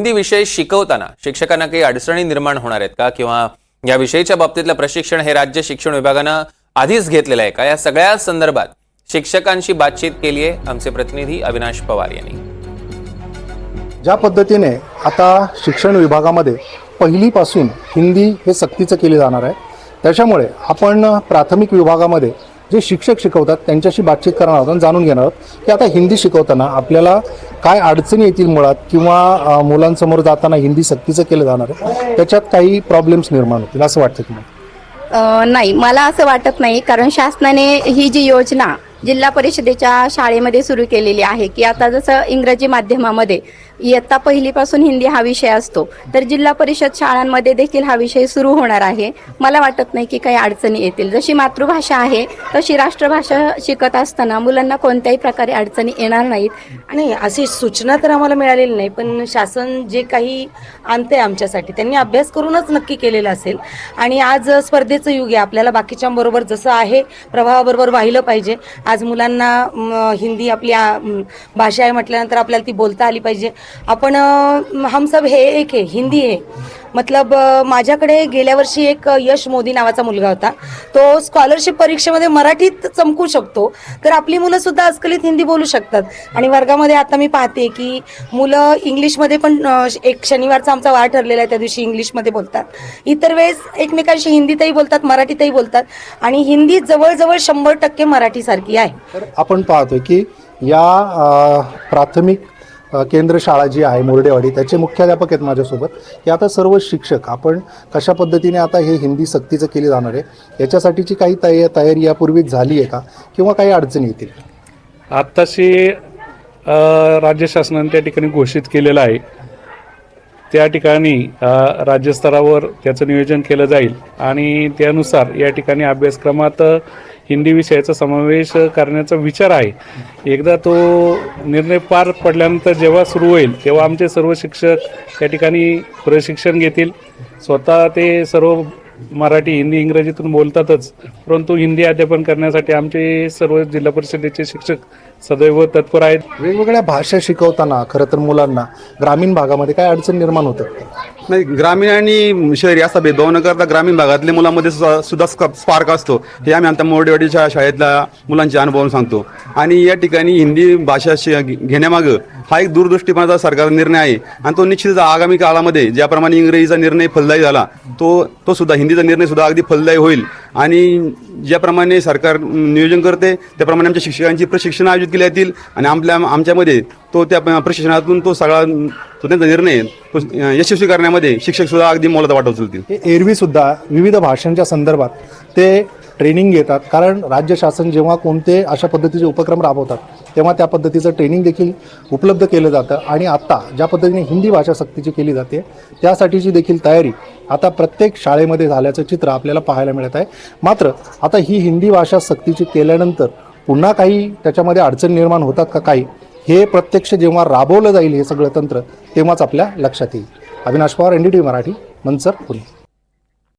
हिंदी विषय शिकवताना शिक्षकांना काही अडचणी निर्माण होणार आहेत का, किंवा या विषयाच्या बाबतीतलं प्रशिक्षण हे राज्य शिक्षण विभागानं आधीच घेतलेलं आहे का, या सगळ्या संदर्भात शिक्षकांशी बातचीत केली आहे आमचे प्रतिनिधी अविनाश पवार यांनी। ज्या पद्धतीने आता शिक्षण विभागामध्ये पहिलीपासून हिंदी हे सक्तीचं केले जाणार आहे, त्याच्यामुळे आपण प्राथमिक विभागामध्ये जे शिक्षक शिकवतात त्यांच्याशी बातचीत करणार आहोत आणि जाणून घेणार आहोत की आता हिंदी शिकवताना आपल्याला काय अडचणी येतील मुळात, किंवा मुलांसमोर जाताना हिंदी सक्तीचं केलं जाणार आहे त्याच्यात काही प्रॉब्लेम्स निर्माण होतील असं वाटतं की नाही? नाही, मला असं वाटत नाही, कारण शासनाने ही जी योजना जिल्हा परिषदेच्या शाळेमध्ये सुरू केलेली आहे की आता जसं इंग्रजी माध्यमामध्ये इयत्ता पहिलीपासून हिंदी हा विषय असतो, तर जिल्हा परिषद शाळांमध्ये देखील हा विषय सुरू होणार आहे। मला वाटत नाही की काही अडचणी येतील। जशी मातृभाषा आहे तशी राष्ट्रभाषा शिकत असताना मुलांना कोणत्याही प्रकारे अडचणी येणार नाहीत। आणि अशी सूचना तर आम्हाला मिळालेली नाही, पण शासन जे काही आणते आमच्यासाठी त्यांनी अभ्यास करूनच नक्की केलेलं असेल। आणि आज स्पर्धेचं युग आहे, आपल्याला बाकीच्यांबरोबर जसं आहे प्रवाहाबरोबर वाहिलं पाहिजे। आज मुलांना हिंदी आपली भाषा आहे म्हटल्यानंतर आपल्याला ती बोलता आली पाहिजे। आपण हम सब हे एक आहे, हिंदी आहे मतलब माझ्याकडे गेल्या वर्षी एक यश मोदी नावाचा मुलगा होता, तो स्कॉलरशिप परीक्षेमध्ये मराठीत चमकू शकतो, तर आपली मुलं सुद्धा अस्खलित हिंदी बोलू शकतात। आणि वर्गामध्ये आता मी पाहते की मुलं इंग्लिशमध्ये पण एक शनिवारचा आमचा वार ठरलेला आहे, त्या दिवशी इंग्लिशमध्ये बोलतात, इतर वेळेस एकमेकांशी हिंदीतही बोलतात, मराठीतही बोलतात, आणि हिंदी जवळजवळ 100% मराठीसारखी आहे। तर आपण पाहतोय की या प्राथमिक केंद्र शाळा जी आहे मोरडेवाडी त्याचे मुख्याध्यापक आहेत माझ्यासोबत, की आता सर्व शिक्षक आपण कशा पद्धतीने आता हे हिंदी सक्तीचं केली जाणार आहे याच्यासाठीची काही तयारी यापूर्वीच झाली आहे का, किंवा काही अडचणी येतील? आत्ताशी राज्य शासनाने त्या ठिकाणी घोषित केलेलं आहे, त्या ठिकाणी राज्यस्तरावर त्याचं नियोजन केलं जाईल आणि त्यानुसार या ठिकाणी अभ्यासक्रमात हिंदी विषयाचा समावेश करण्याचा विचार आहे। एकदा तो निर्णय पार पडल्यानंतर जेव्हा सुरू होईल तेव्हा आमचे सर्व शिक्षक त्या ठिकाणी प्रशिक्षण घेतील। स्वतः ते सर्व मराठी, हिंदी, इंग्रजीतून बोलतातच, परंतु हिंदी अध्यापन करण्यासाठी आमचे सर्व जिल्हा परिषदेचे शिक्षक सदैव तत्पर आहेत। वेगवेगळ्या भाषा शिकवताना खरं तर मुलांना ग्रामीण भागामध्ये काय अडचण निर्माण होते? नाही, ग्रामीण आणि शहरी असा भेदभाव न करता ग्रामीण भागातल्या मुलांमध्ये सुद्धा स्पार्क असतो, हे आम्ही आमच्या मोरडेवाडीच्या शाळेतल्या मुलांच्या अनुभवावरून सांगतो। आणि या ठिकाणी हिंदी भाषा घेण्यामागं हा एक दूरदृष्टीपणाचा सरकारचा निर्णय आहे, आणि तो निश्चितच आगामी काळामध्ये ज्याप्रमाणे इंग्रजीचा निर्णय फलदायी झाला तो सुद्धा हिंदीचा निर्णय सुद्धा अगदी फलदायी होईल। आणि ज्याप्रमाणे सरकार नियोजन करते त्याप्रमाणे आमच्या शिक्षकांची प्रशिक्षण आयोजित केली जातील, आणि आमच्यामध्ये त्या प्रशिक्षणातून त्यांचा निर्णय यशस्वी करण्यामध्ये शिक्षक सुद्धा अगदी मोलाचा वाटा उचलतील। एरवी सुद्धा विविध भाषांच्या संदर्भात ते ट्रेनिंग घेतात, कारण राज्य शासन जेव्हा कोणते अशा पद्धतीचे उपक्रम राबवतात तेव्हा त्या पद्धतीचं ट्रेनिंग देखील उपलब्ध केलं जातं। आणि आता ज्या पद्धतीने हिंदी भाषा सक्तीची केली जाते त्यासाठीची देखील तयारी आता प्रत्येक शाळेमध्ये झाल्याचं चित्र आपल्याला पाहायला मिळत आहे। मात्र आता ही हिंदी भाषा सक्तीची केल्यानंतर पुन्हा काही त्याच्यामध्ये अडचण निर्माण होतात का काही, हे प्रत्यक्ष जेव्हा राबवलं जाईल हे सगळं तंत्र तेव्हाच आपल्या लक्षात येईल। अविनाश पवार, NDTV मराठी, मंचर, पुणे।